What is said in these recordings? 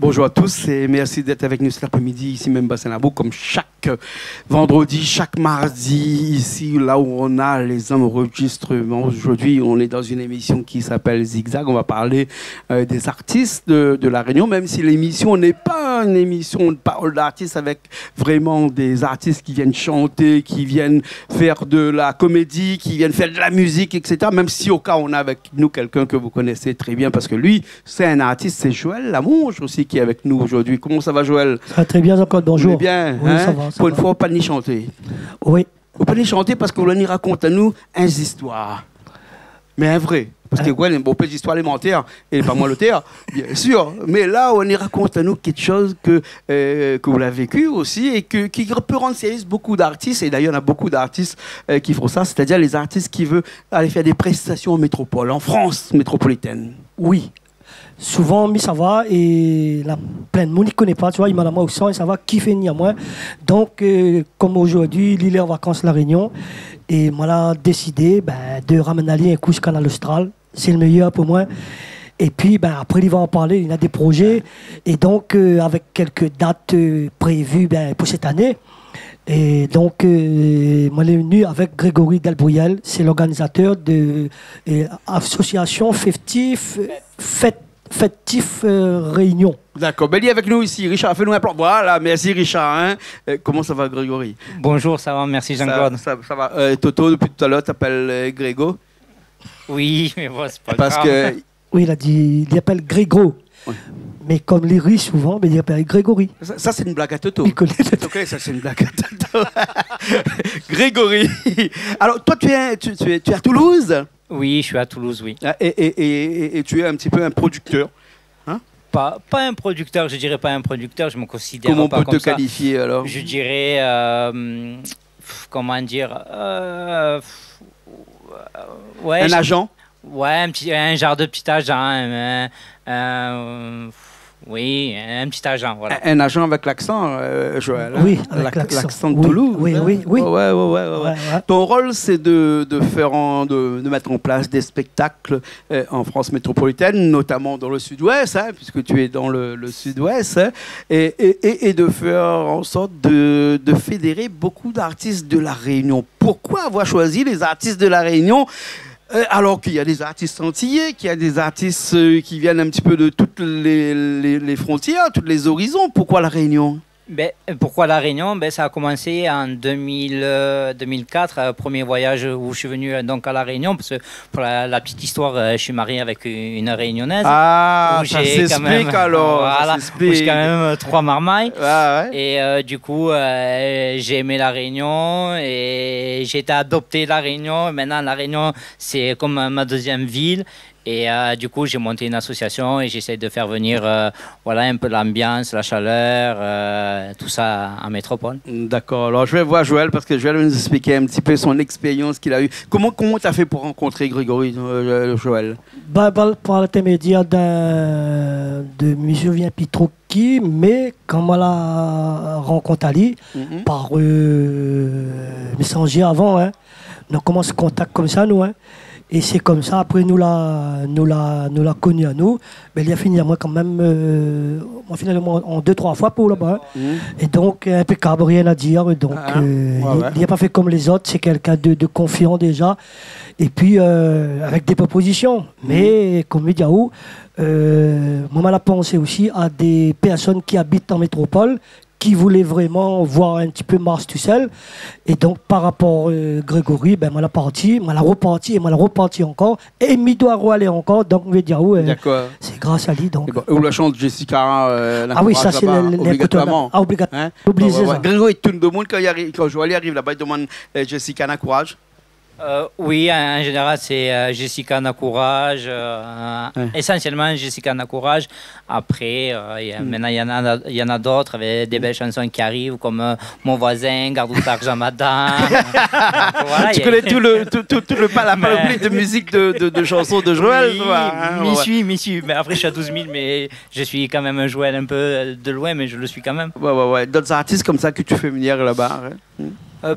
Bonjour à tous et merci d'être avec nous cet après-midi ici même Bassin Labo comme chaque vendredi, chaque mardi ici là où on a les enregistrements. Aujourd'hui on est dans une émission qui s'appelle Zigzag. On va parler des artistes de La Réunion, même si l'émission n'est pas une émission de parole d'artistes avec vraiment des artistes qui viennent chanter, qui viennent faire de la comédie, qui viennent faire de la musique, etc. Même si au cas on a avec nous quelqu'un que vous connaissez très bien parce que lui c'est un artiste, c'est Joël Lamonge aussi qui est avec nous aujourd'hui. Comment ça va, Joël? Ça va très bien, encore bonjour. Vous allez bien, oui, hein? Ça va, Pour une fois, on pas ni chanter. Oui. On peut ni chanter parce qu'on nous raconte à nous une histoire. Mais un vrai. Parce que ouais, on peut d'histoire alimentaire et pas moins l'auteur, bien sûr. Mais là, on y raconte à nous quelque chose que vous l'avez vécu aussi et qui peut rendre service beaucoup d'artistes. Et d'ailleurs, il y en a beaucoup d'artistes qui font ça, c'est-à-dire les artistes qui veulent aller faire des prestations en métropole, en France métropolitaine. Oui. Souvent, mais ça va, et là, plein de monde ne connaît pas, tu vois, il m'a la moi au sang, et ça va kiffer ni à moi. Donc, comme aujourd'hui, l'île est en vacances La Réunion, et moi, là, décidé de ramener un coup au Canal Austral, c'est le meilleur pour moi. Et puis, après, il va en parler, il y a des projets, et donc, avec quelques dates prévues pour cette année. Et donc, moi, je suis venu avec Grégory Delbruyel, c'est l'organisateur de l'association Festif Réunion. D'accord, ben il est avec nous ici. Richard, fais-nous un plan. Voilà, merci Richard. Hein. Comment ça va, Grégory? Bonjour, ça va, merci Jean-Claude. Ça va. Toto, depuis tout à l'heure, t'appelles Grégo? Oui, mais bon, c'est pas Parce grave. que... Oui, il appelle Grégo. Oui. Mais comme il rit souvent, il appelle Grégory. Ça c'est une blague à Toto. Il connaît Toto. Ok, ça c'est une blague à Toto. Grégory. Alors, toi, tu es à Toulouse? Oui, je suis à Toulouse, oui. Et tu es un petit peu un producteur. Hein? Pas un producteur, je dirais pas un producteur, je me considère Comment pas on peut comme te qualifier alors? Je dirais, comment dire, ouais. Un agent? Ouais, un genre de petit agent. Oui, un petit agent, voilà. Un agent avec l'accent, Joël. Oui, avec l'accent de Toulouse. Oui. Ouais. Ton rôle, c'est de mettre en place des spectacles en France métropolitaine, notamment dans le sud-ouest, hein, puisque tu es dans le sud-ouest, hein, et de faire en sorte de fédérer beaucoup d'artistes de La Réunion. Pourquoi avoir choisi les artistes de La Réunion alors qu'il y a des artistes antillais, qu'il y a des artistes qui viennent un petit peu de toutes les frontières, tous les horizons. Pourquoi La Réunion? Pourquoi La Réunion? Ça a commencé en 2004, premier voyage où je suis venu donc à La Réunion, parce que pour la petite histoire, je suis marié avec une Réunionnaise. Ah, ça s'explique alors. Voilà, j'ai quand même 3 marmailles. Ah, ouais. Et du coup, j'ai aimé La Réunion et j'ai été adopté La Réunion. Maintenant, La Réunion, c'est comme ma deuxième ville. Et du coup, j'ai monté une association et j'essaie de faire venir un peu l'ambiance, la chaleur, tout ça en métropole. D'accord. Alors, je vais voir Joël parce que Joël va nous expliquer un petit peu son expérience qu'il a eue. Comment tu as fait pour rencontrer Grégory, Joël? Par l'intermédiaire de M. Vien Pitroki, mais quand on l'a rencontré par Messanger avant, hein, on commence le contact comme ça, nous. Hein. Et c'est comme ça, après nous l'a connu à nous, mais il a fini à moi quand même, finalement en 2-3 fois pour là-bas. Et donc, impeccable, rien à dire. Donc, il n'a pas fait comme les autres, c'est quelqu'un de confiant déjà. Et puis, avec des propositions. Mais, comme il dit, moi, je la pensé aussi à des personnes qui habitent en métropole, qui voulait vraiment voir un petit peu Mars tout seul. Et donc, par rapport à Grégory, moi, la reparti encore. Et il doit aller encore. Donc, on va dire, c'est grâce à lui. Donc. Ou la chante Jessica. Oui, ça, c'est obligatoirement. Obligatoirement. Hein? Grégory, tout le monde, quand Joël arrive là-bas, il demande Jessica Nacourage. Oui, en général, c'est Jessica Nacourage, essentiellement Jessica Nacourage. Après, maintenant, il y en a d'autres avec des belles chansons qui arrivent, comme Mon voisin, Garde d'argent madame. Voilà, tu connais tout la panoplie de musique de chansons de Joël, oui, toi, hein, m'y suis. Mais après, je suis à 12 000, mais je suis quand même un Joël un peu de loin, mais je le suis quand même. Ouais. D'autres artistes comme ça que tu fais venir là-bas. Hein?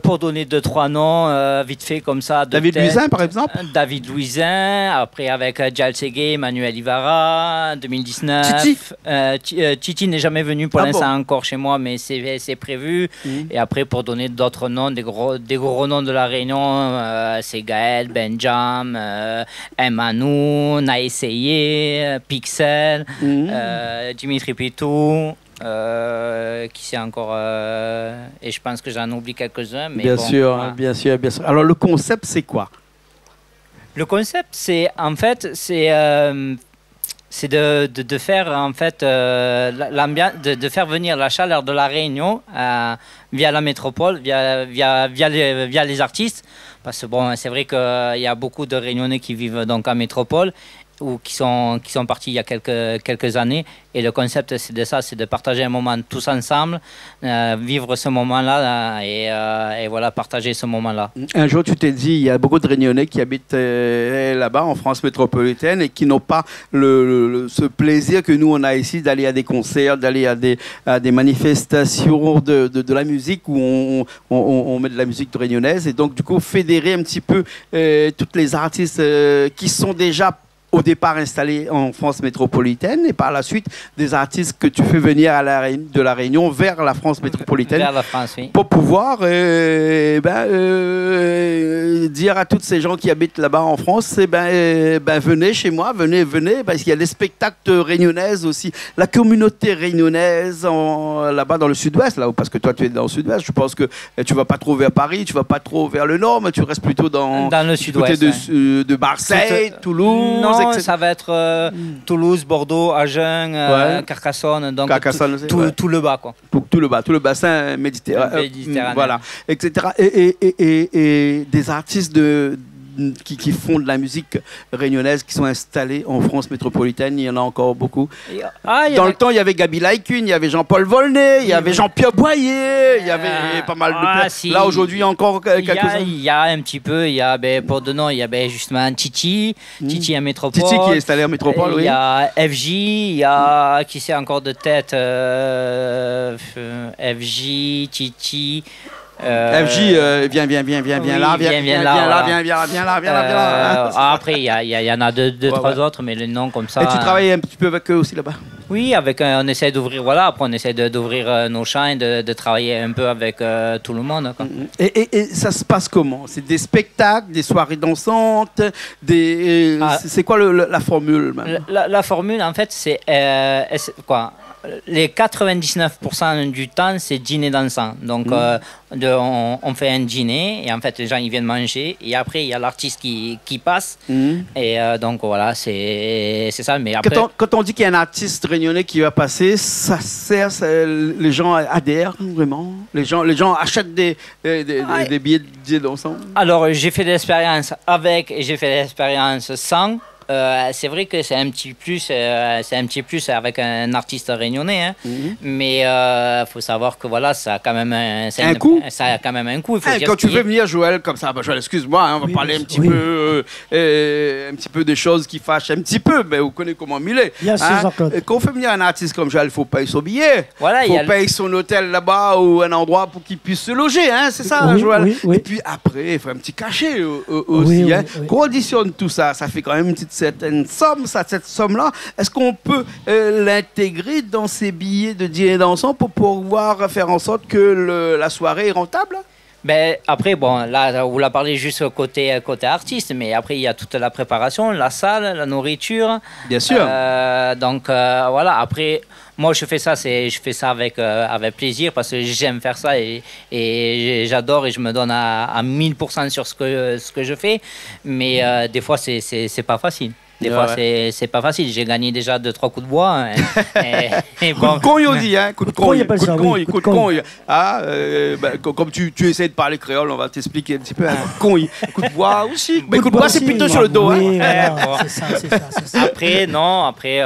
Pour donner 2-3 noms, vite fait comme ça. David Luisin, par exemple. David Luisin, après avec Gial Segué, Manuel Ibarra, 2019. Titi n'est jamais venu pour l'instant encore chez moi, mais c'est prévu. Et après, pour donner d'autres noms, des gros noms de la Réunion, c'est Gaël, Benjam, Emmanou, Naesseye, Pixel, Dimitri Pitou. Qui c'est encore et je pense que j'en oublie quelques-uns, mais bien bon, sûr, voilà. bien sûr. Alors le concept, c'est quoi? Le concept, c'est en fait c'est de faire en fait l'ambiance, de faire venir la chaleur de la Réunion via la métropole, via les artistes, parce que bon, c'est vrai qu'il y a beaucoup de Réunionnais qui vivent donc en métropole ou qui sont partis il y a quelques années, et le concept c'est de partager un moment tous ensemble, vivre ce moment-là et voilà, partager ce moment-là. Un jour tu t'es dit, il y a beaucoup de Réunionnais qui habitent là-bas en France métropolitaine et qui n'ont pas ce plaisir que nous on a ici d'aller à des concerts, d'aller à des manifestations de la musique où on met de la musique réunionnaise, et donc du coup fédérer un petit peu toutes les artistes qui sont déjà au départ installés en France métropolitaine, et par la suite des artistes que tu fais venir de la Réunion vers la France métropolitaine, vers la France, oui. Pour pouvoir dire à tous ces gens qui habitent là-bas en France, venez chez moi, venez, parce qu'il y a des spectacles réunionnaises aussi, la communauté réunionnaise là-bas dans le sud-ouest, là, parce que toi tu es dans le sud-ouest, je pense que tu vas pas trop vers Paris, tu vas pas trop vers le nord, mais tu restes plutôt dans le sud-ouest, côté de Marseille, Toulouse. Non, ça va être Toulouse, Bordeaux, Agen, Carcassonne, donc tout le bas, quoi. Tout le bassin méditerranéen, voilà, etc. Et des artistes qui font de la musique réunionnaise, qui sont installés en France métropolitaine, il y en a encore beaucoup. Dans le temps, il y avait Gaby Laikune, il y avait Jean-Paul Volney, il y avait Jean-Pierre Boyer, il y avait pas mal de... Si. Là, aujourd'hui, encore quelques-uns. Il y a un petit peu, il y a, pour de nom, il y a justement Titi à Métropole. Titi qui est installé en Métropole, oui. Il y a FJ, il y a, qui c'est encore de tête, FJ, Titi... FJ, viens là. Après, il y en a deux, trois autres, mais les noms comme ça. Et tu travailles un petit peu avec eux aussi là-bas? Oui, on essaie d'ouvrir, voilà. Après, on essaie d'ouvrir nos champs et de travailler un peu avec tout le monde, quoi. Et ça se passe comment? C'est des spectacles, des soirées dansantes, c'est quoi la formule même? La formule, en fait, c'est quoi? Les 99% du temps, c'est dîner dansant. Donc, on fait un dîner et en fait, les gens ils viennent manger et après, il y a l'artiste qui passe. Et donc, voilà, c'est ça. Mais après... Quand on dit qu'il y a un artiste réunionnais qui va passer, ça sert, les gens adhèrent vraiment? Les gens achètent des billets dansants? Alors, j'ai fait l'expérience avec et j'ai fait l'expérience sans. C'est vrai que c'est un petit plus avec un artiste réunionnais, hein. Mais faut savoir que voilà, ça a quand même un coût. Ça a quand même un coût. Il faut dire quand tu veux venir, Joël, comme ça, Joël, excuse-moi, hein, on va parler un petit peu des choses qui fâchent un petit peu, mais vous connaissez comment il est. Bien sûr, Jean-Claude. Quand on fait venir un artiste comme Joël, il faut payer son billet. Voilà, il faut payer son hôtel là-bas ou un endroit pour qu'il puisse se loger, hein, c'est ça, Joël. Et puis après, il faut un petit cachet aussi. Qu'on auditionne tout ça, ça fait quand même une certaine somme, cette somme-là, est-ce qu'on peut l'intégrer dans ces billets de dîner dansant pour pouvoir faire en sorte que la soirée est rentable? Ben, après, bon, là, vous la parlez juste côté artiste, mais après, il y a toute la préparation, la salle, la nourriture. Bien sûr. Donc, voilà, après... Moi, je fais ça avec plaisir parce que j'aime faire ça et j'adore et je me donne à 1000% sur ce que je fais. Mais des fois, c'est pas facile. Des fois, c'est pas facile. J'ai gagné déjà 2-3 coups de bois. Coup de con, il dit, hein. Coup de con. Comme tu essaies de parler créole, on va t'expliquer un petit peu. Coup de bois aussi. Mais coup de bois, c'est plutôt sur le dos. Oui, c'est ça. Après, non. Après...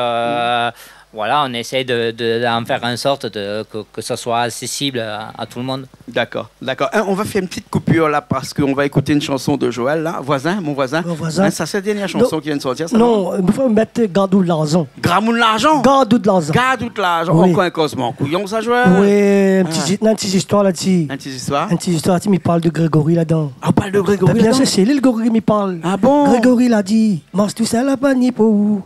voilà, on essaie d'en faire en sorte que ça soit accessible à tout le monde. D'accord, d'accord. On va faire une petite coupure là parce qu'on va écouter une chanson de Joël, là. Mon voisin. Ça, c'est la dernière chanson qui vient de sortir. Ça, non, il faut mettre Gardou de l'argent. Gramou de l'argent? Gardou de l'argent. Gardou de l'argent. Oui. Encore un cosmo. Couillon, ça, Joël? Oui, une petite histoire là-dessus. Une petite histoire? Une petite histoire, il parle de Grégory là-dedans. Ah, on parle de Grégory Bien là-dedans? sûr, c'est lui, Grégory, il parle. Ah bon? Grégory l'a dit, mange tout ça là-bas, ni pour où?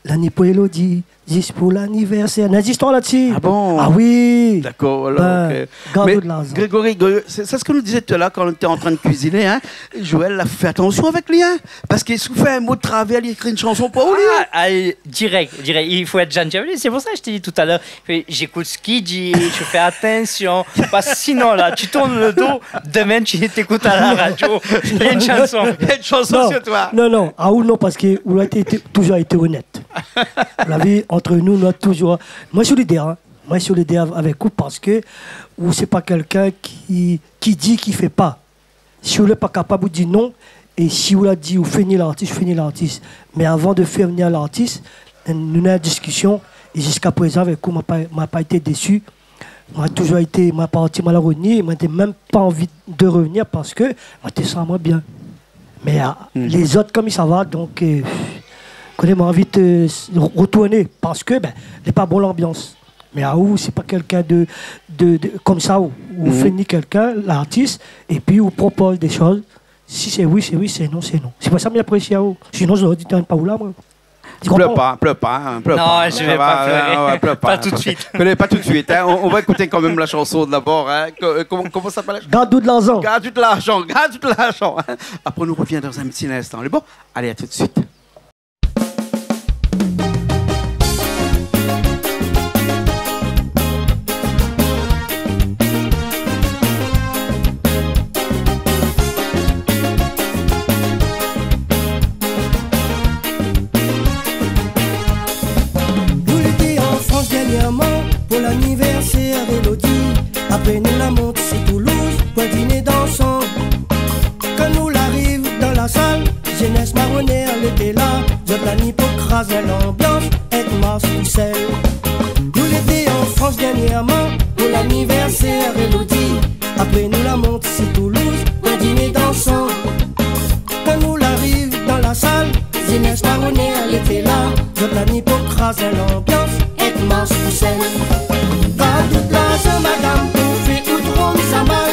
La ni pour Elodie, juste pour l'anniversaire. Il y a une histoire là-dessus. Ah bon? Ah oui. D'accord, alors. Ben, Ok. Gardou de l'argent. Grégory, c'est ce que nous disait tout à l'heure quand on était en train de cuisiner. Hein? Joël a fait attention avec lui. Hein? Parce qu'il souffrait un mot de travers, il écrit une chanson pour lui. Direct. Il faut être gentil avec lui. C'est pour ça que je t'ai dit tout à l'heure. J'écoute ce qu'il dit, je fais attention. Parce que sinon, là, tu tournes le dos, demain, tu t'écoutes à la radio. Il y a une chanson. Il y a une chanson sur toi. Non. Ah ou non, parce que vous avez toujours été honnête. Vous l'avez entre nous, on a toujours. Moi, je suis l'idée, hein. Moi, je suis l'idée avec vous parce que vous, c'est pas quelqu'un qui dit qu'il fait pas. Si vous n'êtes pas capable, vous dites non. Et si vous l'avez dit, vous finissez l'artiste. Mais avant de faire venir l'artiste, nous avons une discussion. Et jusqu'à présent, avec vous, je n'ai pas été déçu. Moi, toujours été, m'a parti mal à revenir. Moi, n'ai même pas envie de revenir parce que moi, je sens moi bien. Mais les autres, comme ça va, donc. J'ai envie de retourner parce que n'est pas bon l'ambiance. Mais à où c'est pas quelqu'un de comme ça où finit quelqu'un, l'artiste, et puis vous propose des choses. Si c'est oui, c'est oui, c'est non, c'est non. C'est pas ça que j'apprécie à vous. Sinon, je dis pas où là, moi. Pleure pas. Non, je vais pas pleurer. Pleure pas tout de suite. Pas tout de suite. Hein. On va écouter quand même la chanson d'abord. Hein. Comment ça s'appelle? Gardou de l'argent. Gardou de l'argent. Hein. Après, nous revient dans un petit instant. Bon, allez, à tout de suite. Pour l'anniversaire d'Elodie, après nous la monte c'est Toulouse, pour dîner dansant. Quand nous l'arrive dans la salle, jeunesse marronnière elle était là. Je planifie pour craser l'ambiance, avec Mars tout seul. Nous l'étions en France dernièrement, pour l'anniversaire d'Elodie, après nous la monte c'est Toulouse, pour dîner dansant. Quand nous l'arrive dans la salle, jeunesse marronnière elle était là. Je planifie pour craser l'ambiance, avec Mars tout seul. Gardou de l'argent, madame, pour faire tout rond sa mal.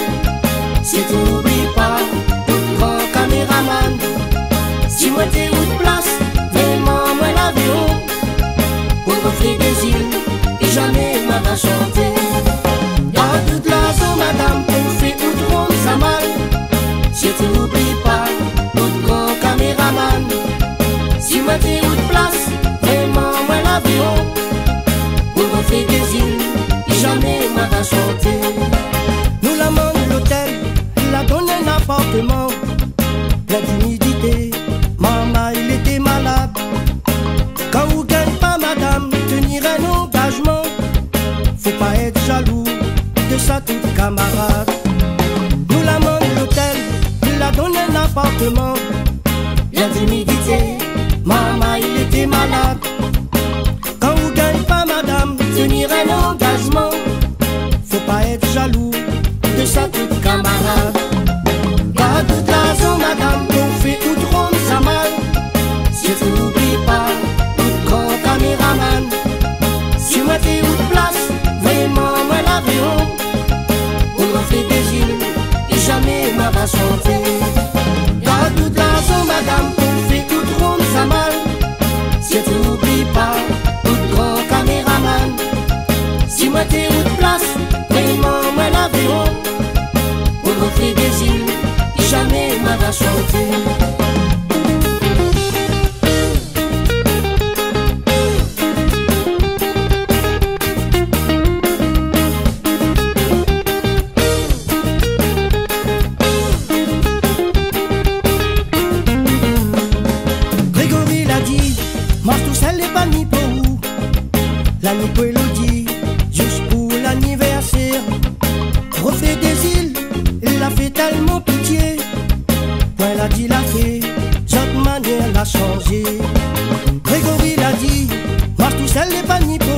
Si tu n'oublies pas, tout grand caméraman. Si moi t'es où de place, vraiment moi l'avion. Pour offrir des îles, et jamais moi va chanter. Gardou de l'argent, madame, pour faire tout rond sa mal. Si tu n'oublies pas, tout grand caméraman. Si moi t'es où de place, vraiment moi l'avion. Pour offrir des îles, jamais m'a va chanter. Nous la manque l'hôtel, la donne un appartement, plein d'humidité. Maman il était malade. Quand vous gagnez pas madame, tenir un engagement. Faut pas être jaloux de sa toute camarade. Nous la manque l'hôtel, la donne un appartement, plein d'humidité. Maman il était malade. Quand vous gagnez pas madame, tenir un engagement. Faut pas être jaloux de sa toute camarade. Gardou de l'argent madame, on fait tout rond sa mal. Si tu n'oublies pas, tout grand caméraman. Si moi t'es où de place, vraiment moi l'avion. On me fait des îles, et jamais moi va chanter. Gardou de l'argent madame, on fait tout rond sa mal. Si tu n'oublies pas, tout grand caméraman. Si moi t'es où de place, vraiment moi l'avion. Pour offrir des îles, et jamais moi va chanter. Grégory l'a dit, mange tout seul les pas ni pour où. La nuit pour Elodie, juste pour l'anniversaire. Refait des îles, il a fait tellement pitié. Point l'a dit, l'a fait, cette manière l'a changé. Grégory l'a dit, marche tout seul les pas ni pour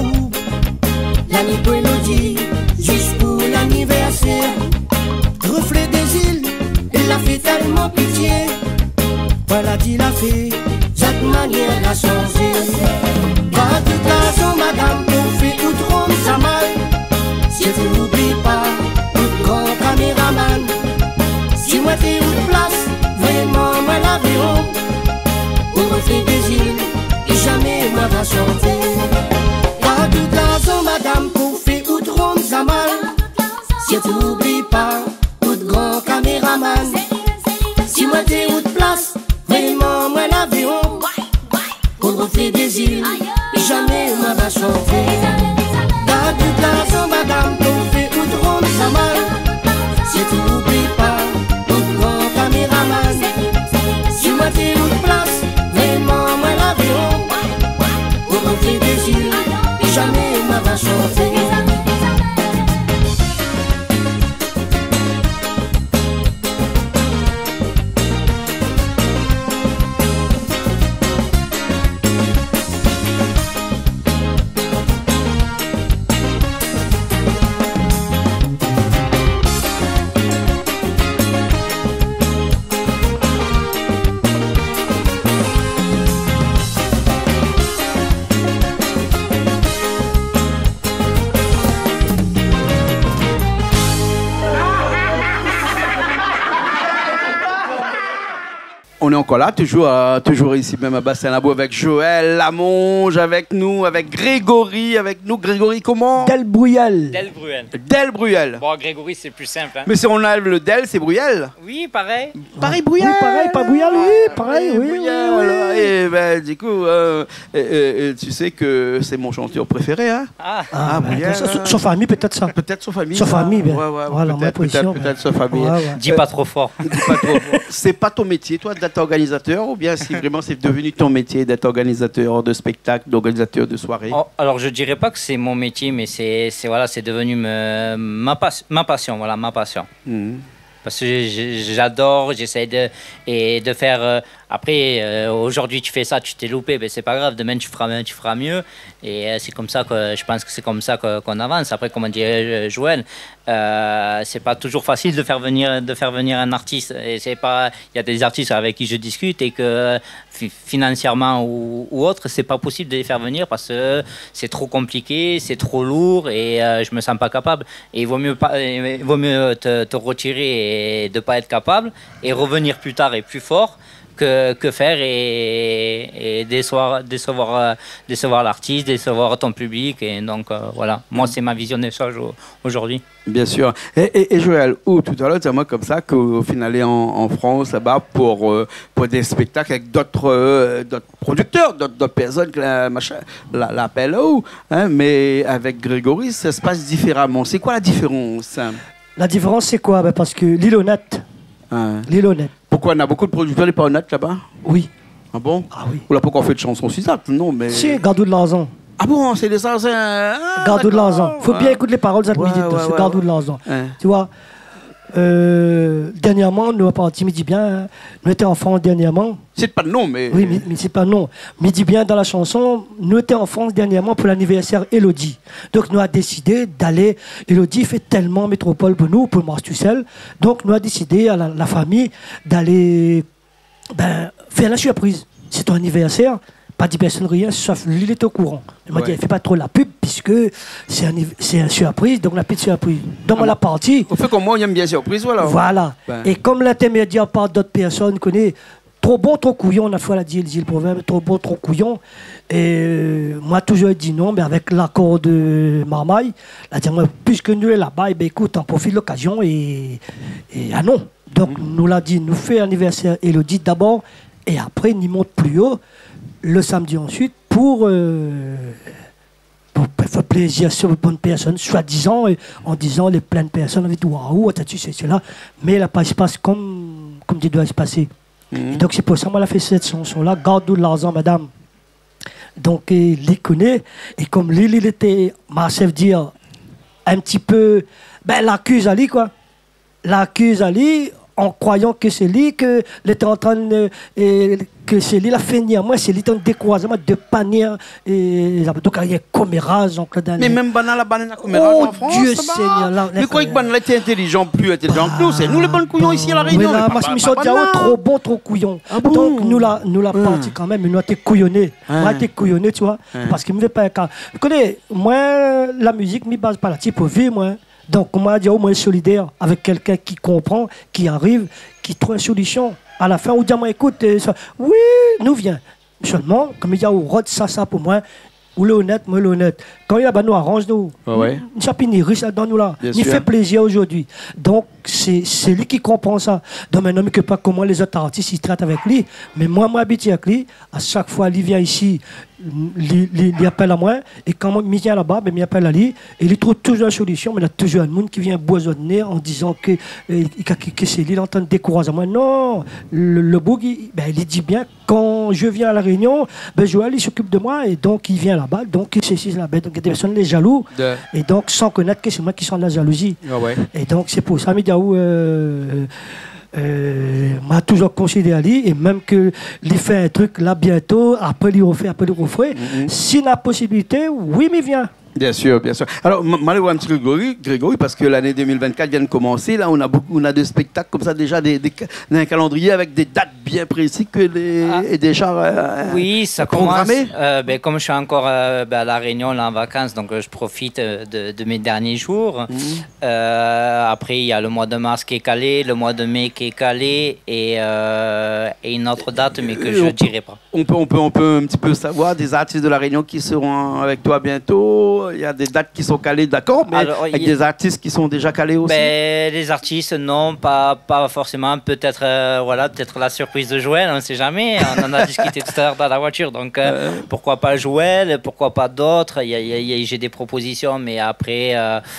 fait, cette manière a changé. Quand toute la zone, madame, pour faire tout rond, ça mal. Si tu n'oublies pas, tout grand caméraman. Si moi t'es où de place, vraiment moi l'avion. Pour reflet des îles, et jamais moi va chanter. Quand toute la zone, madame, pour faire tout rond, ça mal. Si tu n'oublies pas, tout grand caméraman. Si moi t'es où de place, vraiment moi l'avion. Pour reflet des îles, et jamais moi va chanter. Dans toute la zone, madame, pour faire tout rond, ça mal. Si tu n'oublies pas, tout grand caméraman. Si moi t'es où de place, vraiment moi l'avion. Pour reflet des îles, et jamais moi va chanter. On est encore là, toujours ici même à Bassin-Labo avec Joël Lamonge, avec nous, avec Grégory, avec nous. Grégory, comment? Del Bruyel. Del Bruyel. Del Bruyel. Bon, Grégory, c'est plus simple. Hein. Mais si on enlève le Del, c'est Bruyel. Oui, pareil. Pareil Bruyel. Oui, pareil, pas Bruyel, oui, pareil, oui. Bruyel, voilà. Et ben, du coup, tu sais que c'est mon chanteur préféré, hein? Ah, Bruyel. Sa famille, peut-être ça. Peut-être sa famille. Sa famille, bien. Ouais, Voilà, ma position. peut-être sa famille. dis pas trop fort. Dis pas trop fort. C'est pas ton métier, toi, d'être organisateur, ou bien si vraiment c'est devenu ton métier d'être organisateur de spectacles, d'organisateur de soirées? Oh, alors, je dirais pas que c'est mon métier, mais c'est devenu ma passion, voilà, ma passion. Parce que j'adore, j'essaie de faire... après, aujourd'hui, tu fais ça, tu t'es loupé, ben, c'est pas grave. Demain, tu feras mieux. Et c'est comme ça que je pense que c'est comme ça qu'on avance. Après, comme dit Joël, c'est pas toujours facile de faire venir un artiste. Et c'est pas... Il y a des artistes avec qui je discute et que financièrement ou autre, c'est pas possible de les faire venir parce que c'est trop compliqué, c'est trop lourd et je me sens pas capable. Et il vaut mieux te retirer et de pas être capable et revenir plus tard et plus fort que faire et décevoir l'artiste, décevoir ton public. Et donc voilà, moi c'est ma vision des choses aujourd'hui. Bien sûr. Et Joël, tout à l'heure, tu as moi comme ça qu'au final aller en France là-bas pour des spectacles avec d'autres producteurs, d'autres personnes que la PLO, hein, mais avec Grégory, ça se passe différemment. C'est quoi la différence? La différence, c'est quoi? Ben parce que l'île honnête. L'île honnête. Pourquoi on a beaucoup de producteurs, les pas honnêtes là-bas? Oui. Ah bon? Ah oui. On n'a pas encore fait de chansons sur ça, non, mais... Si, Gardou de Lanzon. Ah bon, c'est des anciens... Gardou de Lanzon. Faut bien écouter les paroles de cette musique, c'est Gardou de Lanzon. Tu vois, dernièrement, nous, à partir Midi Bien, nous étions en France dernièrement. C'est pas de nom, mais... Oui, mais c'est pas non. Midi Bien, dans la chanson, nous étions en France dernièrement pour l'anniversaire Elodie. Donc, nous avons décidé d'aller... Elodie fait tellement métropole pour nous, pour Mars Tussel. Donc, nous avons décidé, à la famille, d'aller faire la surprise. C'est ton anniversaire. Pas 10 personnes, rien, sauf lui, il est au courant. Il m'a dit, fais pas trop la pub, puisque c'est un surprise, donc la petite surprise. Donc, on l'a parti. On fait comme moi, on aime bien surprise, voilà. Voilà. Et comme l'intermédiaire par d'autres personnes connaît, trop bon, trop couillon, on a fait la dit le proverbe, trop bon, trop couillon. Et moi, toujours dit non, mais avec l'accord de Marmaille, là, moi, puisque nous sommes là-bas, écoute, on profite de l'occasion et ah non. Donc, nous l'a dit, nous fait anniversaire Elodie d'abord, et après, nous monte plus haut. Le samedi ensuite pour faire plaisir sur les bonnes personnes, soi-disant, en disant les pleines personnes, avec waouh, c'est cela, mais elle ne se passe comme il doit se passer. Et donc c'est pour ça que moi, j'ai fait cette chanson-là, Gardou de l'argent, madame. Donc il connaît, et comme lui, il était, ma chef dire, un petit peu, l'accuse Ali, quoi. L'accuse Ali, en croyant que c'est lui que l'était en train de, que c'est lui la fini moi c'est lui en découragement de panier et donc il y a commérage donc mais même banal la banane commérage en France Dieu Seigneur là mais quoi que banal était intelligent plus intelligent que nous c'est nous les bons couillons ici à la Réunion là moi Michel Diao trop bon trop couillon donc nous la partie quand même nous a été couillonné moi été couillonné tu vois parce qu'il me fait pas cas vous connaissez moi la musique me base pas là pour vivre moi. Donc, on m'a dit au moins solidaire avec quelqu'un qui comprend, qui arrive, qui trouve une solution. À la fin, on dit, écoute, ça, oui, nous vient. Seulement, comme il dit, on rôde ça pour moi. Ou le honnête, moi le honnête. Quand il y a nous arrange nous. Nous sommes riches là-dedans nous là. Il fait plaisir aujourd'hui. Donc c'est lui qui comprend ça. Donc maintenant, je ne sais pas comment les autres artistes ils traitent avec lui. Mais moi habite avec lui. À chaque fois, il vient ici, il appelle à moi. Et quand il vient là-bas, il m'appelle à lui. Et il trouve toujours une solution. Mais il y a toujours un monde qui vient boisonner en disant que c'est lui en train de décourager moi. Non, le boogie, il dit bien, quand je viens à la Réunion, Joël il s'occupe de moi. Et donc il vient là-bas. Donc c'est là-bas. Donc il y a des personnes les jaloux. Et donc sans connaître que c'est moi qui sont de la jalousie. Et donc c'est pour ça, Midiaou m'a toujours considéré lui, et même que il fait un truc là bientôt, après il refait. Si la possibilité, oui, mais viens. Bien sûr, bien sûr. Alors, malheureusement, un petit peu Grégory, parce que l'année 2024 vient de commencer. Là, on a des spectacles comme ça déjà, un calendrier avec des dates bien précises et déjà oui, ça programmé. Comme je suis encore à la Réunion là en vacances, donc je profite de mes derniers jours. Après, il y a le mois de mars qui est calé, le mois de mai qui est calé et une autre date, mais que je ne dirai pas. On peut un petit peu savoir des artistes de la Réunion qui seront avec toi bientôt. Il y a des dates qui sont calées, d'accord, mais alors, avec des artistes qui sont déjà calés aussi. Les artistes, non, pas forcément. Peut-être peut-être la surprise de Joël, on ne sait jamais. On en a discuté tout à l'heure dans la voiture. Donc, pourquoi pas Joël, pourquoi pas d'autres. J'ai des propositions, mais après,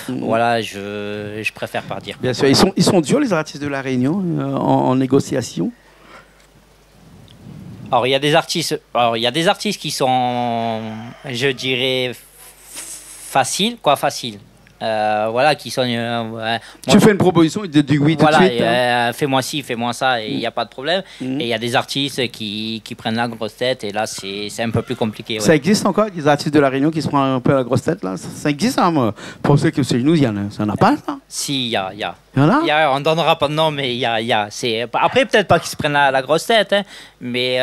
je préfère pas dire. Bien sûr, ils sont durs, les artistes de la Réunion, en négociation. Alors, il y a des artistes qui sont, je dirais, facile, qui sont... tu fais une proposition, il te dit oui tout de suite. Fais-moi ci, fais-moi ça, et il n'y a pas de problème. Et il y a des artistes qui prennent la grosse tête, et là, c'est un peu plus compliqué. Ça existe encore, des artistes de la Réunion qui se prennent un peu la grosse tête, là? Ça existe, hein, moi. Pour ceux que c'est nous, il y en a. Ça n'en a pas, ça? Si, il y a. Il y en a? On ne donnera pas de nom, mais il y a. Après, peut-être pas qu'ils se prennent la grosse tête, hein, mais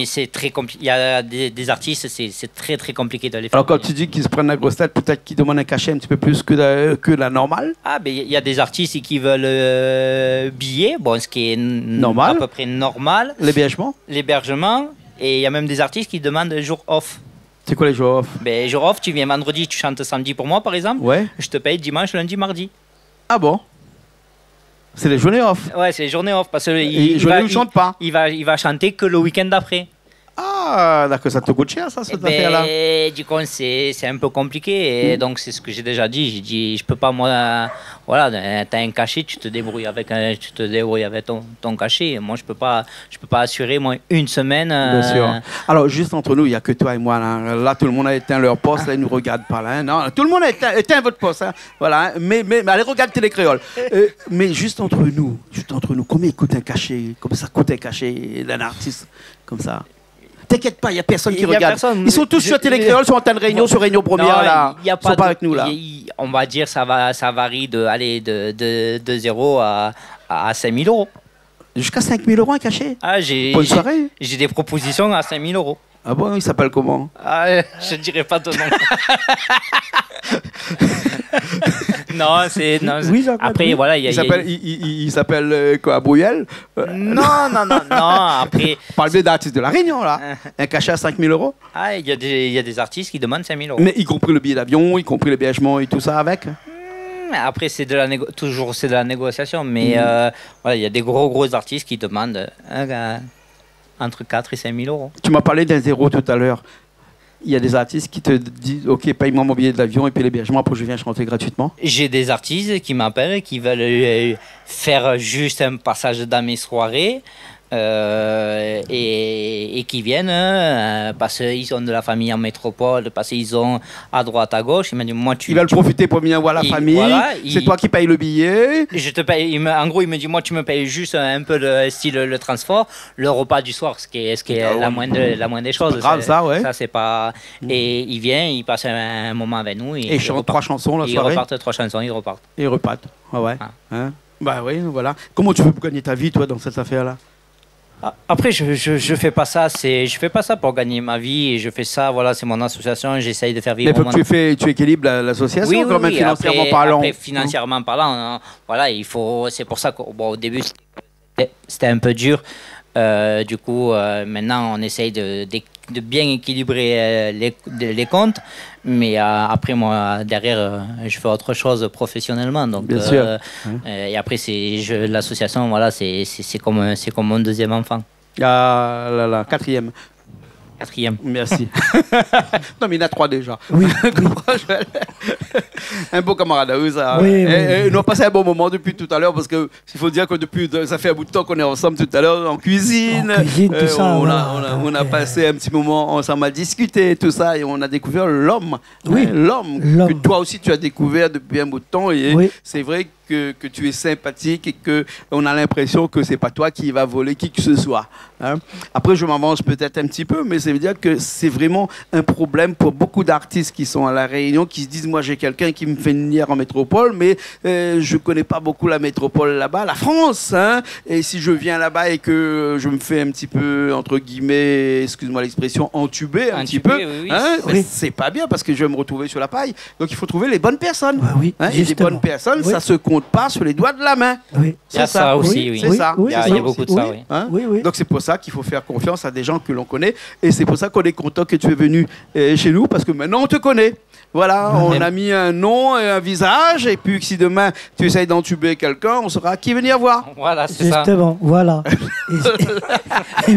c'est très compliqué. Il y a des artistes, c'est très, très compliqué de les faire. Alors, quand tu dis qu'ils se prennent la grosse tête, peut-être qu'ils demandent un cachet un petit peu plus que la normale? Il y a des artistes qui veulent billets, ce qui est normal, à peu près normal. L'hébergement. Et il y a même des artistes qui demandent jour off. C'est quoi les jours off? Jour off, tu viens vendredi, tu chantes samedi pour moi, par exemple. Ouais. Je te paye dimanche, lundi, mardi. Ah bon? C'est les journées off? Ouais, c'est les journées off. Parce que il ne chante pas. Il va chanter que le week-end d'après. Ah, d'accord, ça te coûte cher, ça, cette affaire-là. Du coup, c'est un peu compliqué. Et donc, c'est ce que j'ai déjà dit. J'ai dit, je peux pas, moi... t'as un cachet, tu te débrouilles avec ton cachet. Moi, je peux pas assurer, moi, une semaine... Bien sûr. Alors, juste entre nous, il n'y a que toi et moi. Là, tout le monde a éteint leur poste. Là, ils nous regardent pas là. Hein. Non, tout le monde a éteint votre poste. Hein. Voilà. Hein. Mais allez, regarde Télé Créole. Mais juste entre nous, combien coûte un cachet? Comme ça coûte un cachet d'un artiste comme ça? T'inquiète pas, il n'y a personne qui regarde. Ils sont tous sur Télé Créole, sur Antenne Réunion, sur Réunion Première. Là. Ils ne sont pas avec nous là. On va dire ça varie de 0 à 5 000 euros. Jusqu'à 5 000 euros un cachet? Bonne soirée. J'ai des propositions à 5 000 euros. Ah bon, il s'appelle comment? Je ne dirais pas de nom. Non, oui, après, voilà. Il s'appelle quoi, Brouillel? Non. Après. Parle bien d'artistes de la Réunion, là. Un cachet à 5 000 euros? Il y a des artistes qui demandent 5 000 euros. Mais y compris le billet d'avion, y compris l'hébergement et tout ça avec? Après, c'est de la négociation. Mais il y a des gros artistes qui demandent entre 4 et 5 000 euros. Tu m'as parlé d'un zéro tout à l'heure. Il y a des artistes qui te disent « Ok, paye-moi mon billet d'avion et puis l'hébergement pour que je vienne chanter gratuitement ». J'ai des artistes qui m'appellent et qui veulent faire juste un passage dans mes soirées et et qui viennent parce qu'ils ont de la famille en métropole, parce qu'ils ont à droite, à gauche. Il m'a dit, moi, Ils veulent profiter pour venir voir la famille. Voilà, c'est toi qui payes le billet. Je te paye. En gros, il me dit, moi, tu me payes juste un peu le transport, le repas du soir, ce qui est la moindre des choses. C'est grave, ça, ouais. Ça, c'est pas. Et il vient, il passe un moment avec nous. Et chante 3 chansons la soirée. Ils repartent 3 chansons, ils repartent. Et ils repartent. Ah ouais. Ah. Hein? Bah oui, voilà. Comment tu veux gagner ta vie, toi, dans cette affaire-là? Après, je fais pas ça. Je fais pas ça pour gagner ma vie. Et je fais ça. Voilà, c'est mon association. J'essaye de faire vivre. Mais faut que tu équilibres l'association, quand même, financièrement parlant. Après, financièrement parlant, hein, voilà, il faut. C'est pour ça qu'au début, c'était un peu dur. Du coup, maintenant, on essaye de bien équilibrer les comptes. Mais après, moi, derrière, je fais autre chose professionnellement. Donc, bien sûr. Et après, l'association, voilà, c'est comme mon deuxième enfant. Ah là là, 4e. 4e. Merci. Non, mais il y en a 3 déjà. Oui. Un beau camarade, oui, ça. Oui. Nous avons passé un bon moment depuis tout à l'heure parce qu'il faut dire que ça fait un bout de temps qu'on est ensemble tout à l'heure en cuisine. Tout ça. On a passé un petit moment ensemble à discuter, tout ça, et on a découvert l'homme. Oui. L'homme que toi aussi tu as découvert depuis un bout de temps. Et c'est vrai que tu es sympathique et qu'on a l'impression que c'est pas toi qui va voler qui que ce soit. Hein. Après, je m'avance peut-être un petit peu, mais ça veut dire que c'est vraiment un problème pour beaucoup d'artistes qui sont à La Réunion, qui se disent, moi j'ai quelqu'un qui me fait une lumière en métropole, mais je connais pas beaucoup la métropole là-bas, la France. Hein. Et si je viens là-bas et que je me fais un petit peu, entre guillemets, excuse-moi l'expression, entubé un petit peu, oui. Hein, c'est pas bien parce que je vais me retrouver sur la paille. Donc il faut trouver les bonnes personnes. Oui, hein, et les bonnes personnes, ça se compte pas sur les doigts de la main. Oui. Il y a ça aussi, oui. C'est ça. Il y a beaucoup de ça, oui. Hein? Oui. Donc c'est pour ça qu'il faut faire confiance à des gens que l'on connaît. Et c'est pour ça qu'on est content que tu es venu chez nous, parce que maintenant on te connaît. Voilà, on a mis un nom et un visage, et puis si demain tu essayes d'entuber quelqu'un, on saura qui venir voir. Voilà, c'est ça. Justement, voilà. Et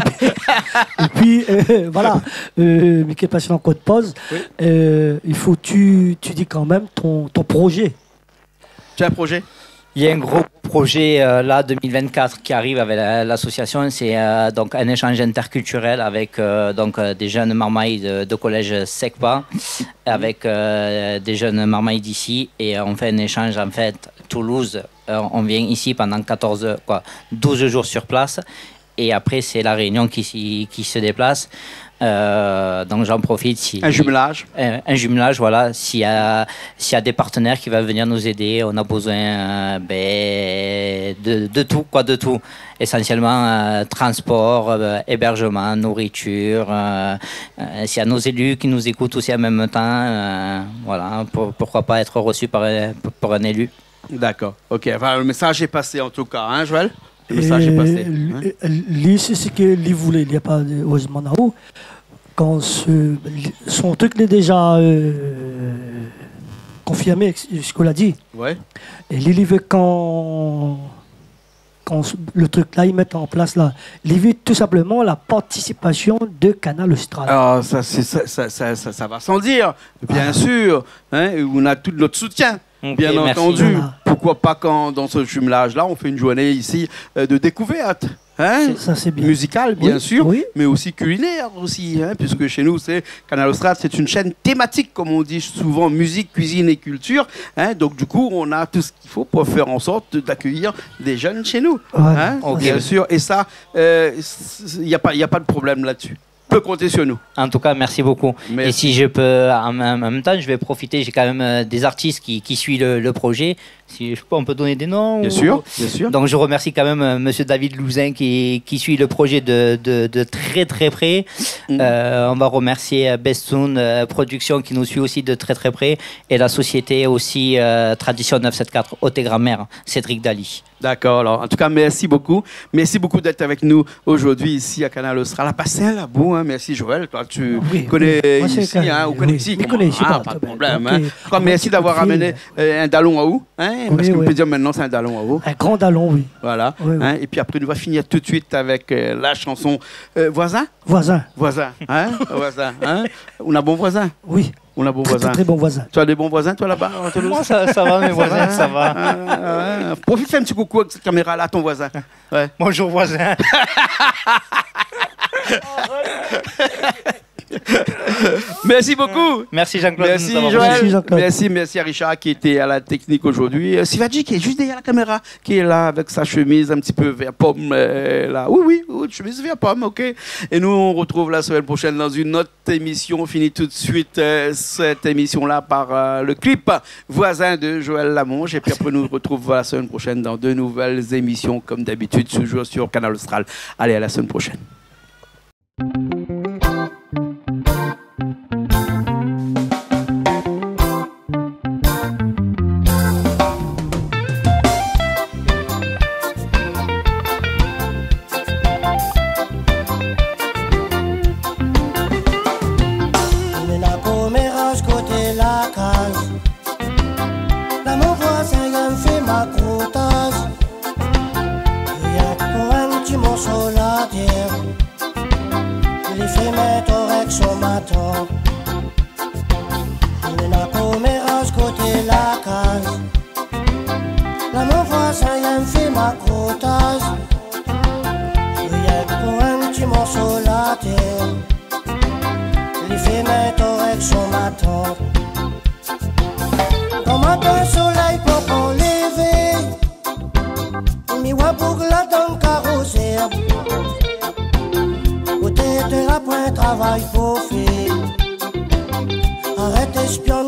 puis, voilà, Mickey passé en code pause, il faut tu dis quand même ton projet. Tu as un projet? Il y a un gros projet là 2024 qui arrive avec l'association, c'est donc un échange interculturel avec des jeunes marmailles de collège SECPA avec des jeunes marmailles d'ici, et on fait un échange en fait Toulouse. On vient ici pendant 12 jours sur place, et après c'est La Réunion qui se déplace. Donc j'en profite. Un jumelage. Un jumelage, voilà. S'il y a des partenaires qui veulent venir nous aider, on a besoin de tout, de tout. Essentiellement transport, hébergement, nourriture. S'il y a nos élus qui nous écoutent aussi en même temps, voilà, pourquoi pas être reçu par un élu. D'accord. Ok. Enfin, le message est passé en tout cas, hein, Joël. Le message est passé. C'est ce qu'il voulait. Il n'y a pas heureusement là haut. Quand son truc est déjà confirmé, ce qu'on a dit. Ouais. Et il veut quand le truc là, ils mettent en place là, il veut tout simplement la participation de Canal Austral. Alors, ça va sans dire, bien sûr. Hein, on a tout notre soutien. Bien entendu. Voilà. Pourquoi pas quand dans ce jumelage-là, on fait une journée ici de découverte. Hein? Ça, c'est bien. Musicale, bien sûr, oui. mais aussi culinaire aussi, hein, puisque chez nous, Canal Austral, c'est une chaîne thématique, comme on dit souvent, musique, cuisine et culture. Hein, donc du coup, on a tout ce qu'il faut pour faire en sorte d'accueillir des jeunes chez nous. Hein, bien sûr, et ça, il n'y a pas de problème là-dessus. Peut compter sur nous. En tout cas, merci beaucoup. Merci. Et si je peux, en même temps, je vais profiter. J'ai quand même des artistes qui suivent le projet. Si je peux, on peut donner des noms. Bien sûr, bien sûr. Donc, je remercie quand même Monsieur David Louzin qui suit le projet de très très près. On va remercier Bestoun Production qui nous suit aussi de très très près, et la société aussi Tradition 974 Haute et Grand-Mère, Cédric Dali. D'accord. Alors, en tout cas, merci beaucoup. Merci beaucoup d'être avec nous aujourd'hui ici à Canal Austral. À Bassin-Labou, hein. Merci Joël. Toi, tu connais ici, hein, ou connais ici. Pas de problème. Hein. Merci d'avoir amené un dallon à eau. Hein, parce qu'on peut dire maintenant c'est un dallon à eau. Un grand dallon, oui. Voilà. Hein, et puis après, on va finir tout de suite avec la chanson Voisin. Voisin. Hein. Voisin. Hein. On a bon voisin. Oui. On a bon voisin. Très bon voisin. Tu as des bons voisins, toi, là-bas? Moi, ça va, mes voisins, ça va. Profite, fais un petit coucou avec cette caméra-là à ton voisin. Ouais. Bonjour, voisin. Merci beaucoup. Merci Jean-Claude. Merci de nous avoir Joël. Merci, Jean-Claude. Merci à Richard qui était à la technique aujourd'hui. Sivadji qui est juste derrière la caméra, qui est là avec sa chemise un petit peu vert pomme. Là. Oui, chemise vert pomme, ok. Et nous, on retrouve la semaine prochaine dans une autre émission. On finit tout de suite cette émission-là par le clip Voisin de Joël Lamonge. Et puis après, nous nous retrouvons la semaine prochaine dans de nouvelles émissions, comme d'habitude, toujours sur Canal Austral. Allez, à la semaine prochaine.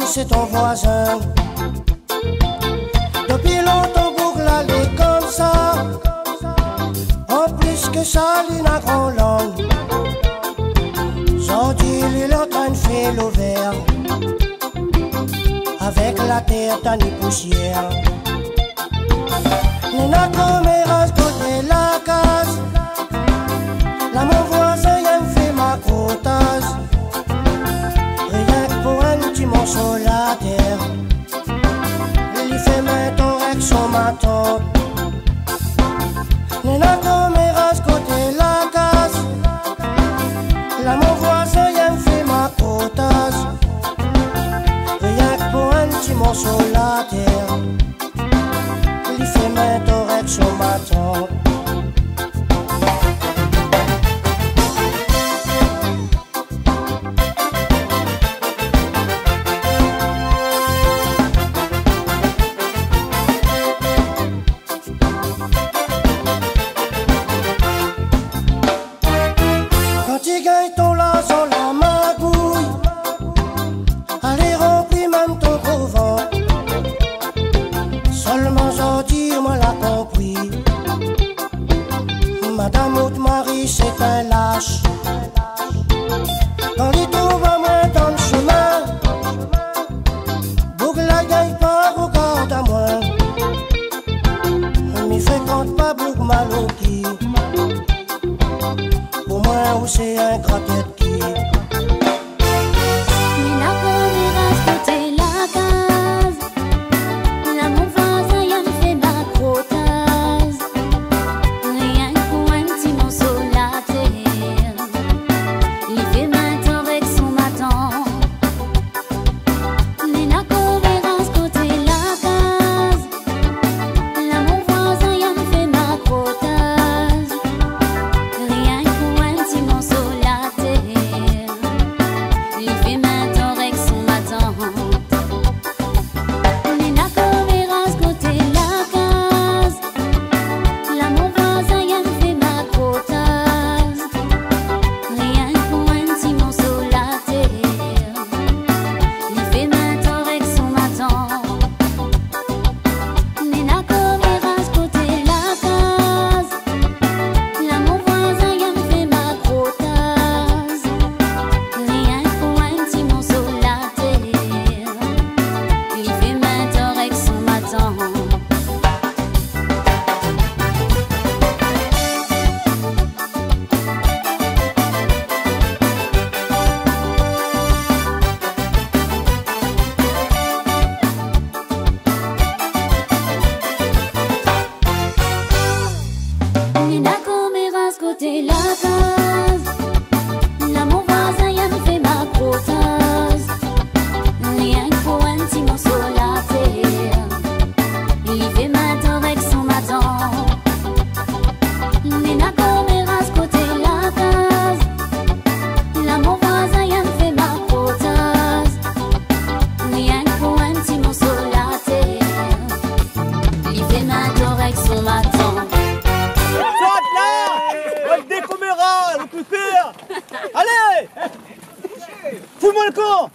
C'est ton voisin. Depuis longtemps, Bougla est comme ça. En plus que ça, il n'a grand langue. Aujourd'hui, il est en train de faire l'ouvert. Avec la terre, t'as ni poussière. Il n'a qu'au méras côté la case. Là, mon voisin, il me fait ma crotasse. Rien que pour un petit morceau la terre, il fait maintenant avec son maton. Il n'a qu'au méras côté la casse. Là, mon voisin, il me fait ma crotasse. Rien que pour un petit morceau la terre, il fait maintenant avec son maton. Madame Haute-Marie, c'est un lâche. Quand il trouve à moi dans le chemin, Bougla gagne pas, regarde à moi. M'y fréquente pas Boug Maloki. Pour moi, où c'est un gratte qui. Rien qu'un petit morceau la terre. Allez! Fous-moi le camp!